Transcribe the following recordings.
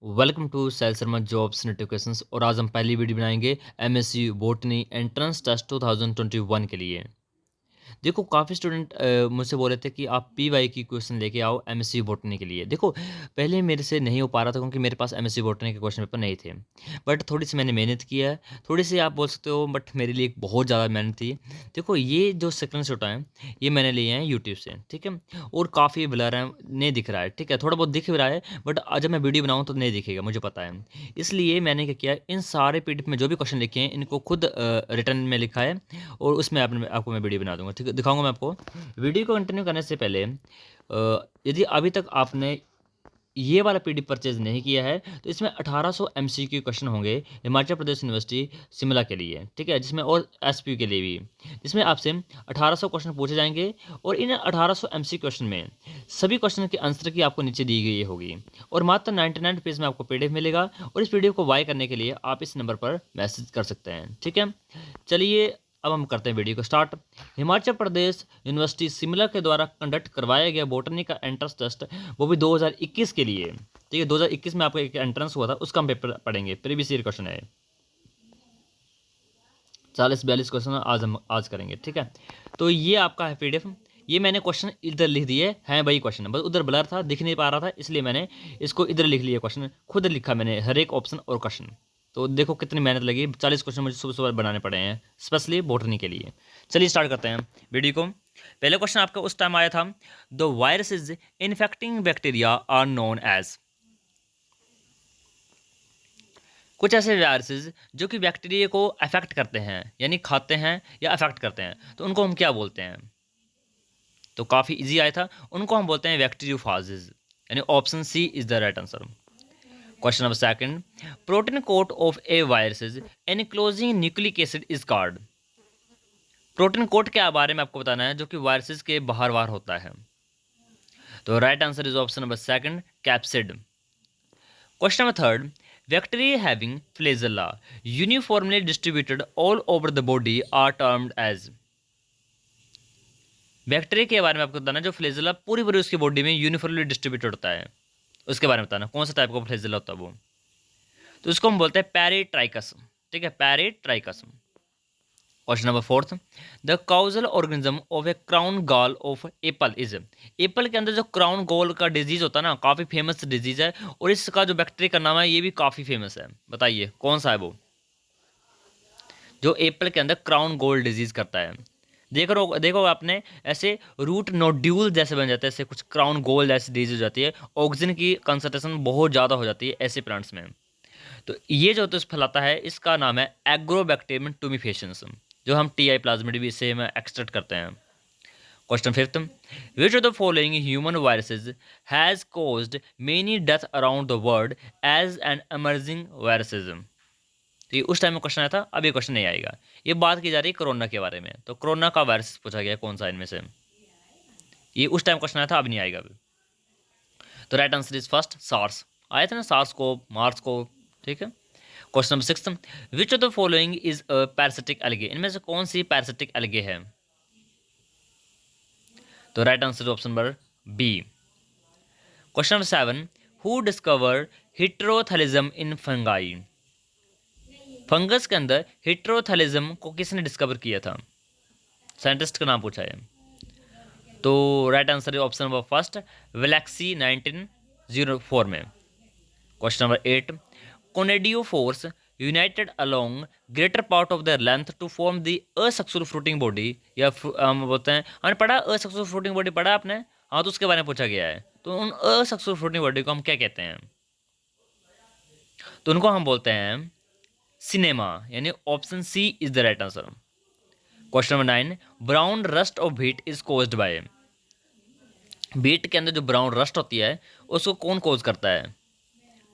Welcome to सैल Sharma jobs notifications और आज हम पहली वीडियो बनाएंगे एमएससी बॉटनी एंट्रेंस टेस्ट 2021 के लिए। देखो काफ़ी स्टूडेंट मुझसे बोल रहे थे कि आप पीवाई की क्वेश्चन लेके आओ एमएससी बॉटनी के लिए। देखो पहले मेरे से नहीं हो पा रहा था क्योंकि मेरे पास एमएससी बॉटनी के क्वेश्चन पेपर नहीं थे, बट थोड़ी सी मैंने मेहनत किया है, थोड़ी सी आप बोल सकते हो, बट मेरे लिए एक बहुत ज़्यादा मेहनत थी। देखो ये जो सेकंड शॉट है ये मैंने लिए हैं यूट्यूब से, ठीक है, और काफ़ी ब्लर है, नहीं दिख रहा है, ठीक है, थोड़ा बहुत दिख भी रहा है, बट जब मैं वीडियो बनाऊँ तो नहीं दिखेगा, मुझे पता है। इसलिए मैंने क्या किया, इन सारे पीडीएफ में जो भी क्वेश्चन लिखे हैं इनको खुद रिटर्न में लिखा है और उसमें आपको मैं वीडियो बना दूंगा, ठीक है, दिखाऊंगा मैं आपको। वीडियो को कंटिन्यू करने से पहले यदि अभी तक आपने ये वाला पीडीएफ परचेज नहीं किया है तो इसमें 1800 एमसीक्यू क्वेश्चन होंगे हिमाचल प्रदेश यूनिवर्सिटी शिमला के लिए, ठीक है, जिसमें और एसपी के लिए भी, जिसमें आपसे 1800 क्वेश्चन पूछे जाएंगे और इन 1800 एमसीक्यू क्वेश्चन में सभी क्वेश्चन के आंसर की आपको नीचे दी गई होगी और मात्र 99 रुपीज़ में आपको पीडीएफ मिलेगा। और इस पीडीएफ को बाय करने के लिए आप इस नंबर पर मैसेज कर सकते हैं, ठीक है। चलिए अब हम करते हैं वीडियो को स्टार्ट। हिमाचल प्रदेश यूनिवर्सिटी शिमला के द्वारा कंडक्ट करवाया गया बॉटनी का एंट्रेंस टेस्ट, वो भी 2021 के लिए, ठीक है, 2021 में आपका एक एंट्रेंस हुआ था, उसका हम पेपर पढ़ेंगे, प्रीवियस ईयर क्वेश्चन है। 40-42 क्वेश्चन आज करेंगे, ठीक है। तो ये आपका है पीडीएफ, ये मैंने क्वेश्चन इधर लिख दिए हैं, वही क्वेश्चन बस उधर ब्लर था, दिख नहीं पा रहा था, इसलिए मैंने इसको इधर लिख लिया, क्वेश्चन खुद लिखा मैंने हर एक ऑप्शन और क्वेश्चन। तो देखो कितनी मेहनत लगी, 40 क्वेश्चन मुझे सुबह सुबह बनाने पड़े हैं स्पेशली बॉटनी के लिए। चलिए स्टार्ट करते हैं वीडियो को। पहले क्वेश्चन आपका उस टाइम आया था, the viruses infecting bacteria are known as. कुछ ऐसे वायरसेस जो कि बैक्टीरिया को अफेक्ट करते हैं, यानी खाते हैं या अफेक्ट करते हैं, तो उनको हम क्या बोलते हैं। तो काफ़ी इजी आया था, उनको हम बोलते हैं बैक्टीरियोफाजेज, यानी option C is the right answer. Question number second, protein coat of a viruses enclosing nucleic acid is called. Protein coat के बारे में आपको बताना है जो कि वायरसेस के बाहर बाहर होता है। तो right answer is option number second, capsid. Question number third, bacteria having flagella uniformly distributed all over the body are termed as. Bacteria के बारे में आपको बताना है जो फ्लैजेला पूरी पूरी उसकी बॉडी में यूनिफॉर्मली डिस्ट्रीब्यूटेड होता है, उसके बारे में बताना कौन सा टाइप का फ्लैजेला होता है वो। तो उसको हम बोलते हैं पेरिट्राइकस, ठीक है, peritrichous. Question number fourth, the causal organism of a crown gall of apple is. Apple के अंदर जो क्राउन गॉल का डिजीज होता है ना, काफ़ी फेमस डिजीज है, और इसका जो बैक्टीरिया का नाम है ये भी काफ़ी फेमस है, बताइए कौन सा है वो जो एप्पल के अंदर क्राउन गोल डिजीज करता है। देखो आपने ऐसे रूट नोड्यूल जैसे बन जाते हैं, ऐसे कुछ क्राउन गोल जैसी डिजीज हो जाती है, ऑक्सीजन की कंसंट्रेशन बहुत ज़्यादा हो जाती है ऐसे प्लांट्स में। तो ये जो तो फैलाता है इसका नाम है एग्रोबैक्टीरियम टूमिफेशंस, जो हम टी आई प्लाज्मिड भी इससे हम एक्सट्रैक्ट करते हैं। Question fifth, which of the following human viruses has caused many death around the world as an emerging viruses. तो ये उस टाइम में क्वेश्चन आया था, अब ये क्वेश्चन नहीं आएगा। ये बात की जा रही है कोरोना के बारे में, तो कोरोना का वायरस पूछा गया कौन सा इनमें से, ये उस टाइम क्वेश्चन आया था, अब नहीं आएगा अभी। तो right answer is first, SARS. आया था ना सार्स को, मार्स को, ठीक है। Question number six, which of the following is a parasitic algae. इनमें से कौन सी पैरासिटिक एल्गे है। तो right answer option number B. Question number seven, who discover heterothallism in fungi. Fungus के अंदर हिट्रोथैलिज्म को किसने डिस्कवर किया था, साइंटिस्ट का नाम पूछा है। तो right answer option number first, वेलेक्सी 1904 में। Question number eight, conidiophores united along greater part of the length to form the asexual fruiting body, या हम बोलते हैं, हमने पढ़ा असक्सुअल फ्रूटिंग बॉडी, पढ़ा आपने, हाँ, तो उसके बारे में पूछा गया है। तो उन असक्सुअल फ्रूटिंग बॉडी को हम क्या कहते हैं, तो उनको हम बोलते हैं सिनेमा, यानी option C is the right answer. Question number nine, brown rust of wheat is caused by. Wheat के अंदर जो ब्राउन रस्ट होती है उसको कौन कोज करता है।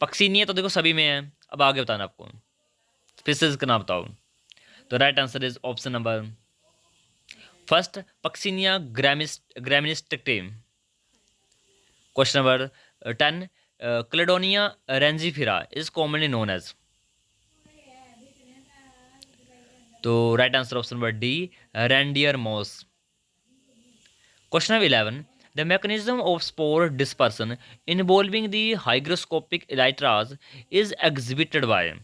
पक्सीनिया तो देखो सभी में है, अब आगे बताना आपको, फिर से इसका नाम बताओ। तो right answer is option number first, Puccinia ग्रामिनिस्टिकम। Question number 10, Cladonia rangiferina is commonly known as. तो right answer option number D, reindeer moss. Question number 11, the mechanism of spore dispersion involving the hygroscopic elaters is exhibited by.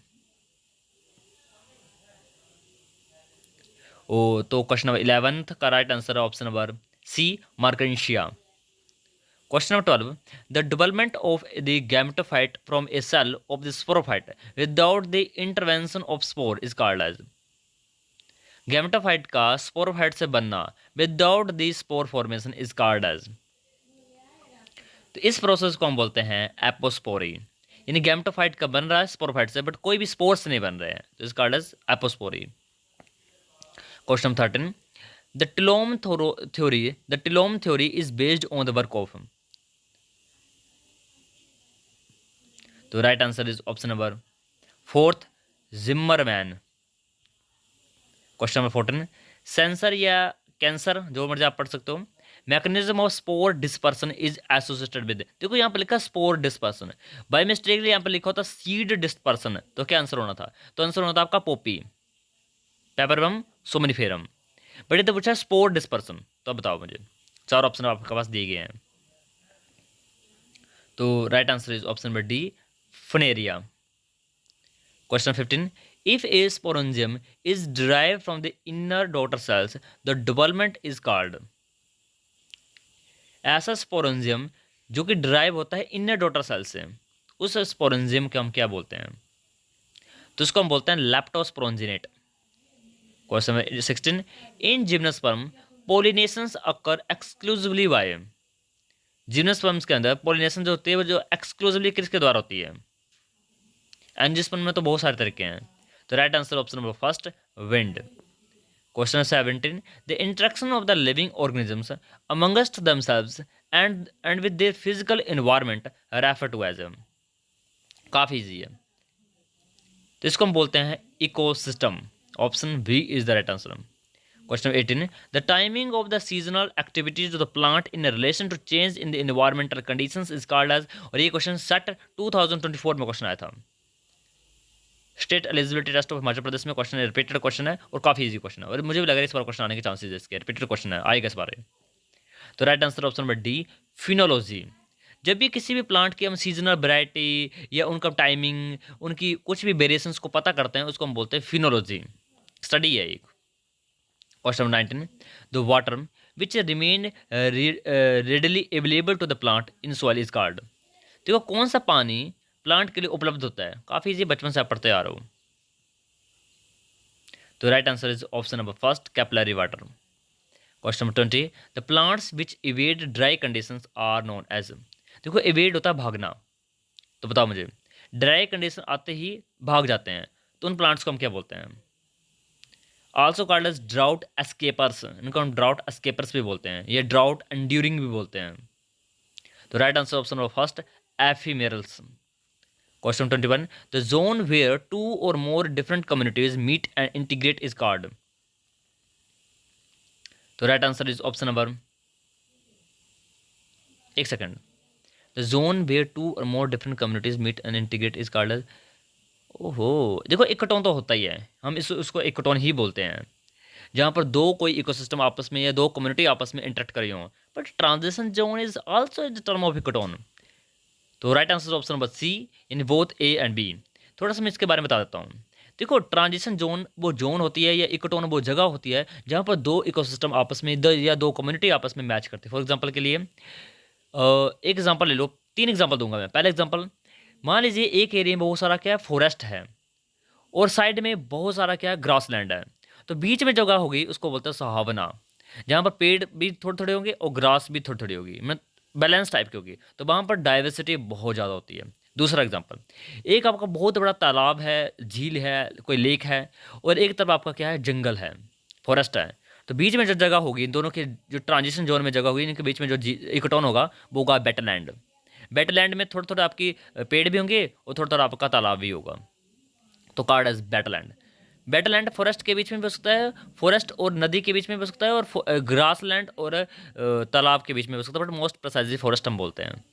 ओ तो question number 11th का right answer है option number C, Marchantia. Question number 12. The development of the gametophyte from a cell of the sporophyte without the intervention of spore is called as। gametophyte का sporophyte से बनना without the spore formation is called as। तो इस process को हम बोलते हैं apospory. यानी गैमेटोफाइट का बन रहा है स्पोरोफाइट से, बट कोई भी स्पोर्स नहीं बन रहे हैं, तो is called as apospory. Question 13. The Telom theory is based on the work of। तो right answer is option number 4th, Zimmermann. Question number 14. Sensor या कैंसर, जो मर्जी आप पढ़ सकते हो। Mechanism of spore dispersion is associated with. देखो यहाँ पे लिखा स्पोर डिस्पर्सन, बाय मिस्टेकली यहाँ पे लिखा होता सीड डिस्पर्सन, तो क्या आंसर होना था? तो आंसर होना था आपका पोपी, पेपरबम, सोमनिफेरम। बट ये तो पूछा स्पोर डिस्पर्सन, तो अब बताओ मुझे, 4 ऑप्शन आपके पास दिए गए हैं। तो right answer is option number D, Funaria. Question 15. If a sporangium is derived from the inner daughter cells, the development is called। ऐसा स्पोरेंजियम जो कि ड्राइव होता है इनर डॉटर सेल से, उस स्पोरेंजियम को हम क्या बोलते हैं? तो उसको हम बोलते हैं leptosporangiate. Question 16. In gymnosperm pollinations occur exclusively by. Gymnosperms के अंदर पोलिनेशन जो होती है वो जो एक्सक्लूसिवली किसके द्वारा होती है? एंजियोस्पर्म में तो बहुत सारे तरीके हैं, तो right answer option number first, wind. Question 17. The interaction of the living organisms amongst themselves and with their physical environment refer to as. काफ़ी ईजी है, तो इसको हम बोलते हैं ecosystem. Option B is the right answer. Question 18. The timing of the seasonal activities of the plant in relation to change in the environmental conditions is called as. और ये question set 2024 में question आया था, state eligibility test of Himachal Pradesh में। Question repeated question है और काफ़ी easy question है, और मुझे भी लग रहा है इस बार क्वेश्चन आने के चांसेस है, इसके रिपीटेड क्वेश्चन है, आएगा इस बार। तो right answer option number D, phenology. जब भी किसी भी प्लांट की हम सीजनल वैरायटी या उनका टाइमिंग, उनकी कुछ भी वेरिएशंस को पता करते हैं, उसको हम बोलते हैं फिनोलॉजी, स्टडी है एक। Question number 19. The water which remain readily available to the plant in soil is called. देखो कौन सा पानी प्लांट के लिए उपलब्ध होता है? काफ़ी इजी, बचपन से आप पढ़ते आ रहे हो। तो right answer is option number first, capillary water. Question number 20. The plants which evade dry conditions are known as. देखो इवेड होता है भागना, तो बताओ मुझे, ड्राई कंडीशन आते ही भाग जाते हैं, तो उन प्लांट्स को हम क्या बोलते हैं? आल्सो कॉल्ड एज ड्राउट एस्केपर्स, इनको हम ड्राउट एस्केपर्स भी बोलते हैं, या ड्राउट एंड्यूरिंग भी बोलते हैं। तो right answer option number first, ephemerals. Question 21. The zone where 2 or more different communities meet and integrate is called। तो right answer is option number, एक second, the zone where 2 or more different communities meet and integrate is called। ओहो, देखो ecotone तो होता ही है, हम उसको ecotone ही बोलते हैं, जहाँ पर दो कोई इकोसिस्टम आपस में या दो कम्युनिटी आपस में इंटरेक्ट कर रही हों। But transition zone is also the term of ecotone. तो right answer option number C, in both A and B. थोड़ा सा मैं इसके बारे में बता देता हूँ। देखो ट्रांजिशन जोन वो जोन होती है, या इकोटोन वो जगह होती है जहाँ पर दो इकोसिस्टम आपस में या दो कम्युनिटी आपस में मैच करती है। फॉर एग्जांपल के लिए एक एग्जांपल ले लो, 3 एग्जांपल दूंगा मैं। पहला एग्जांपल, मान लीजिए एक एरिया में बहुत सारा क्या है, फॉरेस्ट है, और साइड में बहुत सारा क्या है, ग्रास लैंड है। तो बीच में जगह होगी उसको बोलते हैं सहावना, जहाँ पर पेड़ भी थोड़े थोड़े होंगे और ग्रास भी थोड़ी थोड़ी होगी, मतलब बैलेंस टाइप की होगी, तो वहाँ पर डाइवर्सिटी बहुत ज़्यादा होती है। दूसरा एग्जांपल, एक आपका बहुत बड़ा तालाब है, झील है, कोई लेक है, और एक तरफ आपका क्या है, जंगल है, फॉरेस्ट है। तो बीच में जो जगह होगी, इन दोनों के जो ट्रांजिशन जोन में जगह होगी, इनके बीच में जो इकोटोन होगा वो होगा बेटलैंड। बेटलैंड में थोड़े थोड़े आपकी पेड़ भी होंगे और थोड़ा थोड़ा आपका तालाब भी होगा, तो card as wetland. Wetland forest के बीच में भी हो सकता है, फॉरेस्ट और नदी के बीच में भी हो सकता है, और ग्रास लैंड और तालाब के बीच में हो सकता है, बट मोस्ट प्रिसाइजली फॉरेस्ट हम बोलते हैं।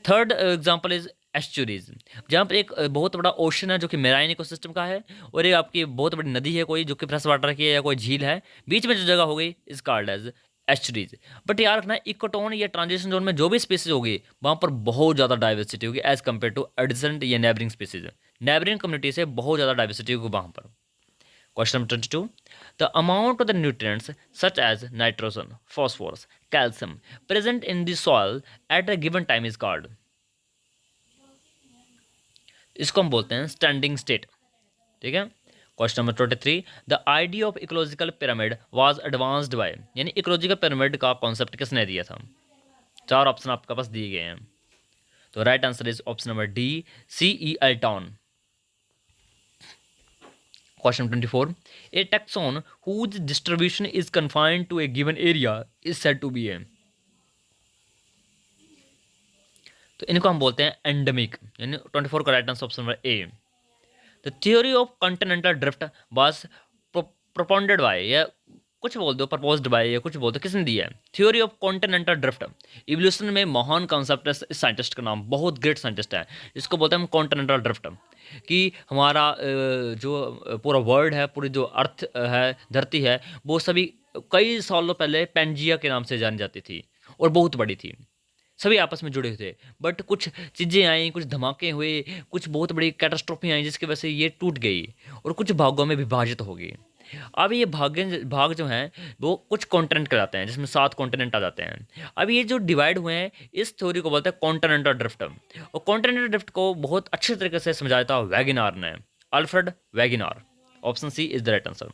थर्ड एग्जांपल इज एस्चुरीज, जहाँ पर एक बहुत बड़ा ओशन है जो कि मेराइन इकोसिस्टम का है, और एक आपकी बहुत बड़ी नदी है कोई जो कि फ्रेश वाटर की है या कोई झील है, बीच में जो जगह हो गई is called as estuaries. But याद रखना इकोटोन या ट्रांजिशन जोन में जो भी स्पीसीज होगी वहाँ पर बहुत ज़्यादा डाइवर्सिटी होगी एज कम्पेयर टू एडजेसेंट या नेबरिंग स्पीसीज। नेबरिंग कम्युनिटी से बहुत ज़्यादा डाइवर्सिटी होगी वहाँ पर। Question number 22. The amount of the nutrients such as nitrogen, phosphorus, calcium present in the soil at a given time is called. इसको हम बोलते हैं स्टैंडिंग स्टेट। ठीक है। Question number 23. The idea of ecological pyramid was advanced by, यानी ecological pyramid का concept किसने दिया था? चार ऑप्शन आपके पास दिए गए हैं। तो right answer is option number D, C.E. Elton. Question 24. A taxon whose distribution is confined to a given area is said to be a. तो इनको हम बोलते हैं एंडेमिक, यानी 24 का right answer option number A. The theory of continental drift was propounded by, या कुछ बोल दो प्रपोज्ड बाय, या कुछ बोल दो किसने दिया है? Theory of continental drift evolution में महान कॉन्सेप्ट है। इस साइंटिस्ट का नाम बहुत ग्रेट साइंटिस्ट है, इसको बोलते हैं हम कॉन्टिनेंटल ड्रिफ्ट। कि हमारा जो पूरा वर्ल्ड है, पूरी जो अर्थ है, धरती है, वो सभी कई सालों पहले पेंजिया के नाम से जानी जाती थी और बहुत बड़ी थी, सभी आपस में जुड़े थे। बट कुछ चीज़ें आई, कुछ धमाके हुए, कुछ बहुत बड़ी कैटास्ट्रोफी आई जिसकी वजह से ये टूट गई और कुछ भागों में विभाजित हो गई। अब ये भाग जो हैं वो कुछ कॉन्टिनेंट कहलाते हैं, जिसमें 7 कॉन्टिनेंट आ जाते हैं। अब ये जो डिवाइड हुए हैं इस थ्योरी को बोलते हैं कॉन्टिनेंटल ड्रिफ्ट। और कॉन्टिनेंटल ड्रिफ्ट को बहुत अच्छे तरीके से समझाया था वैगिनार ने, Alfred Wegener. Option C is the right answer.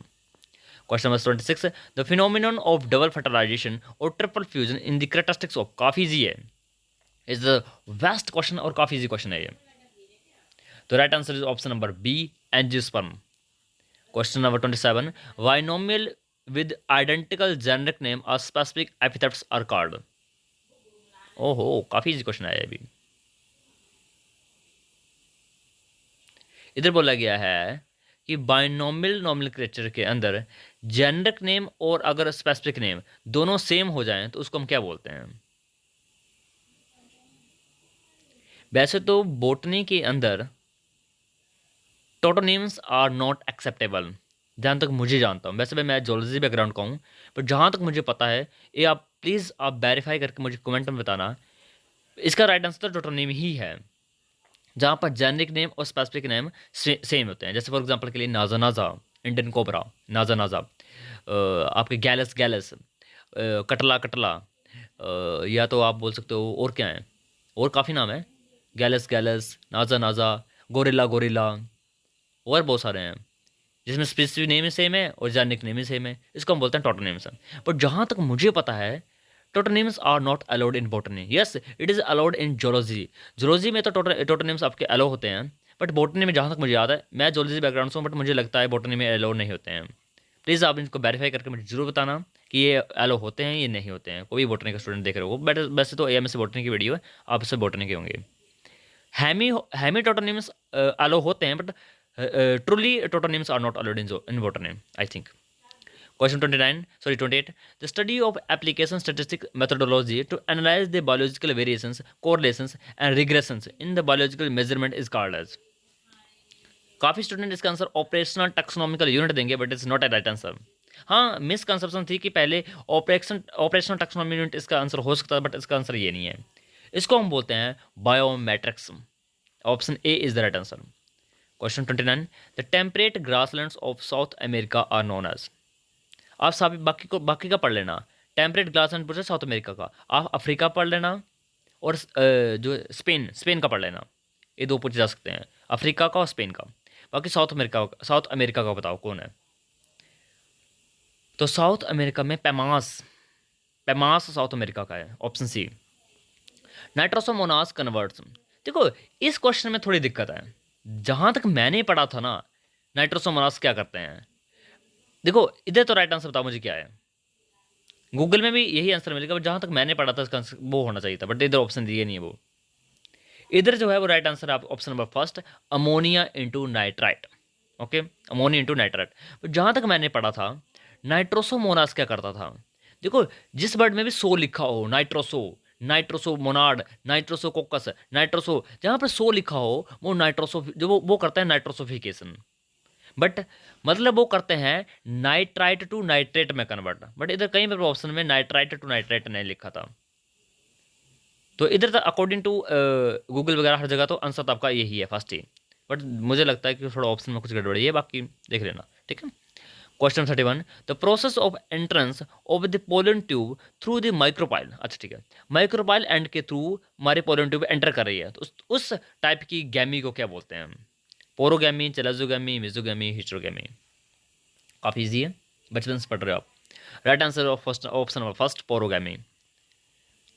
Question number 26. The phenomenon of double fertilization और triple fusion in the characteristics of, काफी इजी है, इज द वेस्ट क्वेश्चन और काफी इजी क्वेश्चन है ये। तो right answer is option number B, angiosperm. Question number 27. Binomial with identical generic name or specific epithets are called. ओहो, काफी easy question आया अभी। इधर बोला गया है कि बाइनोमियल नोमेनक्लेचर के अंदर जेनरिक नेम और अगर स्पेसिफिक नेम दोनों सेम हो जाएं तो उसको हम क्या बोलते हैं? वैसे तो बोटनी के अंदर टोटोनिम्स आर नॉट एक्सेप्टेबल, जहाँ तक मुझे जानता हूँ। वैसे मैं जोलॉजी बैकग्राउंड का हूँ, पर जहाँ तक मुझे पता है, ये आप प्लीज़ आप वेरीफाई करके मुझे कमेंट में बताना, इसका राइट आंसर टोटोनिम ही है, जहाँ पर जेनरिक नेम और स्पेसिफिक नेम सेम होते हैं। जैसे फॉर एग्जांपल के लिए नाजा नाजा, इंडियन कोबरा, नाजा नाजा, आपके गैलस गैलस, कटला कटला, या तो आप बोल सकते हो और क्या है, और काफ़ी नाम है, गैलस गैलस, नाजा नाजा, गोरिल्ला गोरिल्ला, और बहुत सारे हैं जिसमें स्पेसिफिक नेम सेम है और जेनरिक नेम सेम है। इसको हम बोलते हैं टोटोनिम्स। बट जहाँ तक मुझे पता है tautonyms are not allowed in botany. Yes, it is allowed in zoology. Zoology में तो टोटोनिम्स आपके अलाउ होते हैं, बट बॉटनी में जहाँ तक मुझे याद है, मैं जोलॉजी बैकग्राउंड से हूँ, बट मुझे लगता है बॉटनी में अलाउ नहीं होते हैं। प्लीज़ आप इनको वेरीफाई करके मुझे जरूर बताना कि ये अलाउ होते हैं या नहीं होते हैं। कोई भी बॉटनी का स्टूडेंट देख रहे हो, बट वैसे तो एएमएस बॉटनी की वीडियो है, आप इससे बॉटनी के होंगे। हेमी टोटोनिम्स अलाउ होते हैं, but truly totonyms are not allowed in botany, I think. Question 28. The study of application statistics methodology to analyze the biological variations, correlations and regressions in the biological measurement is called as. काफ़ी student इसका answer operational taxonomical unit देंगे, but it's not a right answer. हाँ, misconception थी कि पहले operational taxonomy unit इसका answer हो सकता है, बट इसका आंसर ये नहीं है। इसको हम बोलते हैं biometrics. Option A is the right answer. Question 29. The temperate grasslands of South America are known as. आप सब बाकी का पढ़ लेना। टेम्परेट ग्रासलैंड पूछे साउथ अमेरिका का, आप अफ्रीका पढ़ लेना, और जो स्पेन का पढ़ लेना। ये दो पूछे जा सकते हैं, अफ्रीका का और स्पेन का। बाकी साउथ अमेरिका का बताओ कौन है? तो साउथ अमेरिका में पैमास साउथ अमेरिका का है, ऑप्शन सी। Nitrosomonas converts. देखो इस क्वेश्चन में थोड़ी दिक्कत है। जहाँ तक मैंने पढ़ा था ना, नाइट्रोसोमोनास क्या करते हैं। देखो इधर तो राइट आंसर बताओ मुझे क्या है। गूगल में भी यही आंसर मिलेगा, बट जहाँ तक मैंने पढ़ा था इसका आंसर वो होना चाहिए था, बट इधर ऑप्शन दिए नहीं है वो। इधर जो है वो राइट आंसर है option number first, ammonia into nitrite. Okay, ammonia into nitrite. But जहाँ तक मैंने पढ़ा था, नाइट्रोसोमोनास क्या करता था। देखो जिस वर्ड में भी सो लिखा हो, नाइट्रोसो मोनाड, नाइट्रोसोकोकस, नाइट्रोसो, जहाँ पर सो लिखा हो वो नाइट्रोसो, जो वो करता है नाइट्रोसोफिकेशन। बट मतलब वो करते हैं नाइट्राइट टू नाइट्रेट में कन्वर्ट, बट इधर कहीं पर ऑप्शन में नाइट्राइट टू नाइट्रेट नहीं लिखा था। तो इधर तक अकॉर्डिंग टू गूगल वगैरह हर जगह तो आंसर तो आपका यही है फर्स्ट ही, बट मुझे लगता है कि थोड़ा ऑप्शन में कुछ गड़बड़ी है, बाकी देख लेना, ठीक है। Question 31, the process of entrance of the pollen tube through the micropyle. अच्छा ठीक है, माइक्रोपाइल एंड के थ्रू हमारे पोलन ट्यूब एंटर कर रही है, तो उस टाइप की गैमी को क्या बोलते हैं? पोरोगैमी, चलाजोगैमी, मिजोगैमी, हिस्ट्रोगैमी। काफ़ी ईजी है, बचपन से पढ़ रहे हो आप। Right answer of first option number first, पोरोगैमी।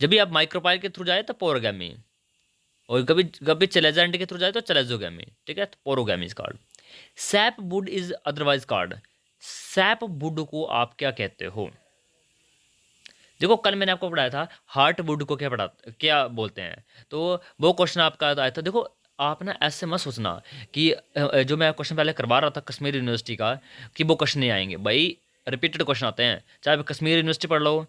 जब भी आप माइक्रोपाइल के थ्रू जाए तो पोरोगैमी, और कभी कभी चलेजेंट के थ्रू जाए तो चलेजोगैमी, ठीक है। तो पोरोगैमी is called. SAP would is otherwise called, SAP would को आप क्या कहते हो? देखो कल मैंने आपको पढ़ाया था हार्ट वुड को क्या बोलते हैं, तो वो क्वेश्चन आपका आया था। देखो आप ना ऐसे मत सोचना कि जो मैं क्वेश्चन पहले करवा रहा था कश्मीर यूनिवर्सिटी का, कि वो क्वेश्चन नहीं आएंगे। भाई रिपीटेड क्वेश्चन आते हैं, चाहे आप कश्मीर यूनिवर्सिटी पढ़ लो,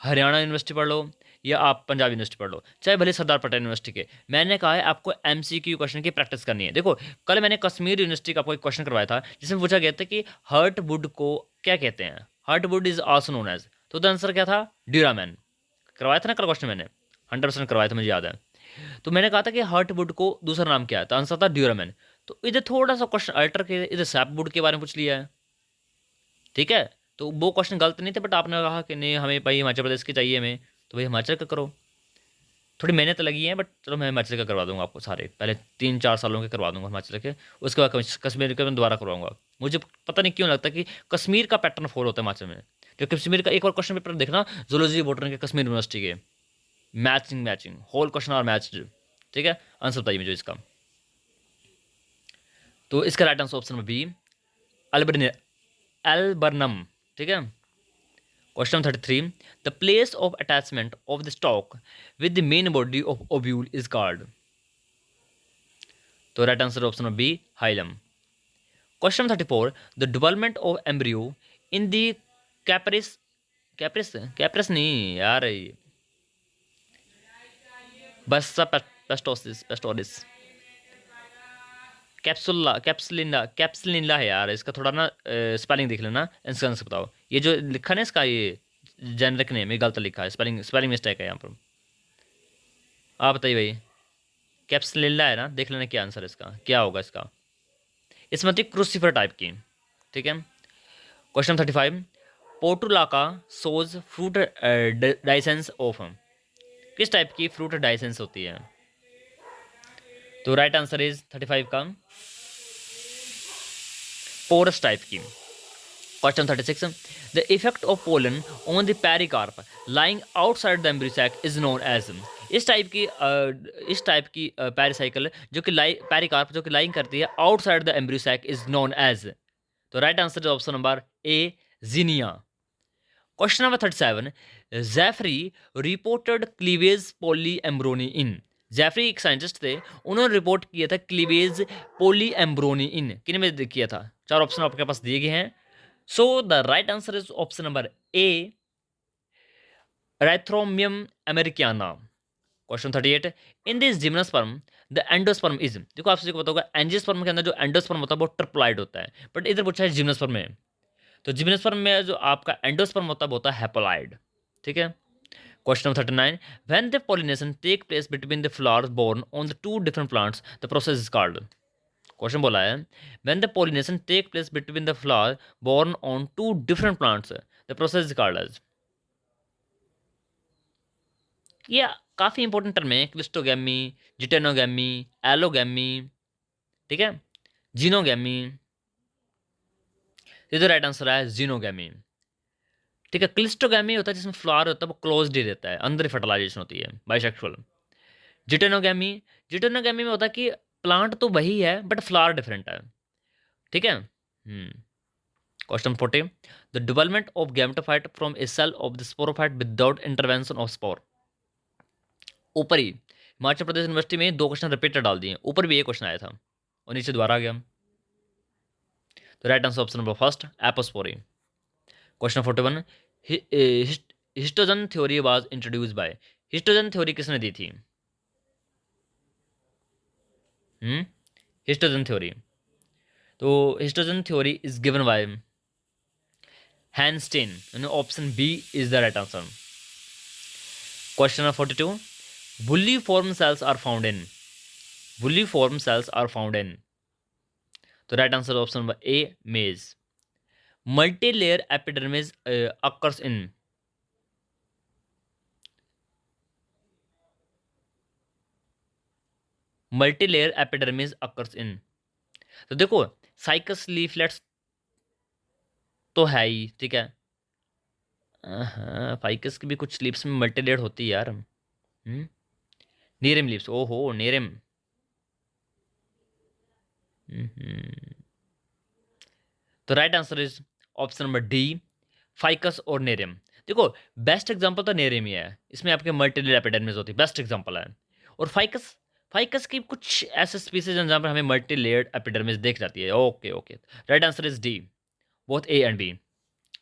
हरियाणा यूनिवर्सिटी पढ़ लो, या आप पंजाब यूनिवर्सिटी पढ़ लो, चाहे भले सरदार पटेल यूनिवर्सिटी के। मैंने कहा है आपको MCQ क्वेश्चन की प्रैक्टिस करनी है। देखो कल मैंने कश्मीर यूनिवर्सिटी का आपको एक क्वेश्चन करवाया था जिसमें पूछा गया था कि हर्ट वुड को क्या कहते हैं, heartwood is also known as, तो द आंसर क्या था? ड्यूरामैन। करवाया था ना कल क्वेश्चन मैंने, 100% करवाया था, मुझे याद है। तो मैंने कहा था कि हर्ट वुड को दूसरा नाम क्या है, तो आंसर था ड्यूरामैन। तो इधर थोड़ा सा क्वेश्चन अल्टर के इधर सैप वुड के बारे में पूछ लिया है, ठीक है। तो वो क्वेश्चन गलत नहीं थे, बट आपने कहा कि नहीं हमें भाई हिमाचल प्रदेश की चाहिए हमें, तो भाई हिमाचल का करो। थोड़ी मेहनत लगी है, बट चलो मैं हिमाचल का करवा दूंगा आपको सारे, पहले 3-4 सालों के करवा दूंगा हिमाचल के, उसके बाद कश्मीर के मैं दोबारा करवाऊंगा। मुझे पता नहीं क्यों लगता है कि कश्मीर का पैटर्न फॉलो होता है हिमाचल में, क्योंकि कश्मीर का एक बार क्वेश्चन पेपर देखना जूलॉजी बॉटनी के कश्मीर यूनिवर्सिटी के, matching matching whole question are matched, ठीक है। आंसर बताइए मुझे इसका। तो इसका राइट आंसर ऑप्शन में बी, एल्बर्नम, ठीक है। Question 33, the place of attachment of the stalk with the main body of ovule is called. तो राइट आंसर ऑप्शन में B, hilum. Question 34, the development of embryo in the कैप्रिस, Caprice Caprice नहीं यार, बस्सा पेस्टोसिस पेस्टोरिस, कैप्सुला कैप्सलिना कैप्सलिना है यार, इसका थोड़ा ना स्पेलिंग देख लेना, इसका आंसर बताओ। ये जो लिखा ना इसका, ये जेनरिक नेम ये गलत लिखा है, स्पेलिंग स्पेलिंग मिस्टेक है यहाँ पर। आप बताइए भाई, कैप्सलिना है ना, देख लेना क्या आंसर इसका क्या होगा इसका। इसमें होती है क्रूसीफर टाइप की, ठीक है। Question 35, portulaca shows fruit dehiscence of, किस टाइप की फ्रूट डाइसेंस होती है? तो राइट आंसर इज 35 का पोरस टाइप की। Question 36, the effect of pollen on the pericarp lying outside the embryo sac is known as, इस टाइप की pericycle जो कि पेरिकार्प जो कि लाइंग करती है outside the embryo sac is known as. तो right answer is option number A, जीनिया। Question number 37, Jeffrey reported cleavage polyembryony in, Jeffrey एक साइंटिस्ट थे, उन्होंने रिपोर्ट किया था क्लीवेज पॉली एम्ब्रोनी इन, किन में किया था? 4 ऑप्शन आपके पास दिए गए हैं। So the right answer is option number A, राइथ्रोमियम अमेरिकाना। Question 38, in this gymnosperm the endosperm is, देखो आपसे पता होगा एंजियोस्पर्म के अंदर जो एंडोस्पर्म होता है वो ट्रिप्लॉइड होता है, बट इधर पूछा है जिम्नोस्पर्म में, तो जिम्नोस्पर्म में जो आपका एंडोस्पर्म होता है वो होता है हैप्लॉइड, ठीक है। Question number 39, when the pollination take place between the flowers born on the two different plants the process is called. Question बोला है when the pollination take place between the flower born on two different plants the process is called as. ये काफ़ी important term है, cleistogamy, geitonogamy, allogamy, ठीक है, xenogamy. ये तो right answer है जीनोगैमी, ठीक है। क्लिस्टोगैमी होता है जिसमें फ्लावर होता है वो क्लोज्ड ही रहता है, अंदर ही फर्टिलाइजेशन होती है, बाइसेक्सुअल। जिटेनोगैमी, जिटेनोगैमी में होता है कि प्लांट तो वही है बट फ्लावर डिफरेंट है, ठीक है। Question 40, the development of gametophyte from a cell of the sporophyte without intervention of spore. ऊपर ही हिमाचल प्रदेश यूनिवर्सिटी में 2 क्वेश्चन रिपीटेड डाल दिए, ऊपर भी ये क्वेश्चन आया था और नीचे दोबारा आ गया। तो right answer option number first, apospory. Question 41, histogen theory was introduce by, histogen theory किसने दी थी? हिस्टोजन थ्योरी, तो histogen theory is given by Hanstein, यानी option B is the right answer. Question number 42, bulliform cells are found in, bulliform cells are found in, तो right answer option number A maize. Multi layer epidermis occurs in, multi layer epidermis occurs इन, तो देखो cycas leaflets तो है ही, ठीक है। हाँ, ficus की भी कुछ लीव्स में मल्टी लेयर होती है यार। नेरियम लीव्स, ओहो नेरियम। तो right answer is option number D, ficus और नेरियम। देखो बेस्ट एग्जांपल तो नेरियम ही है, इसमें आपके मल्टी लेयर एपिडर्मिस होती है, बेस्ट एग्जांपल है। और फाइकस, फाइकस की कुछ ऐसे स्पीसीज हैं जहाँ पर हमें मल्टी लेयर्ड एपिडर्मिस देख जाती है। Okay okay, right answer is D, both A and B.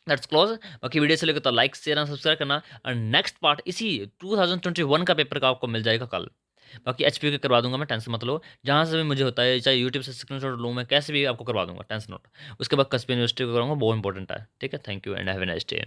Let's close. बाकी वीडियो से लगे तो लाइक शेयर एंड सब्सक्राइब करना, और नेक्स्ट पार्ट इसी 2021 का पेपर का आपको मिल जाएगा कल। बाकी एचपी के करवा दूंगा मैं, टेंशन मत लो। जहाँ से भी मुझे होता है, चाहे यूट्यूब से स्क्रीनशॉट लूँ मैं, कैसे भी आपको करवा दूंगा, टेंशन नोट। उसके बाद कस्बी यूनिवर्सिटी को करूँगा, बहुत इंपॉर्टेंट है। ठीक है, thank you and have a nice day.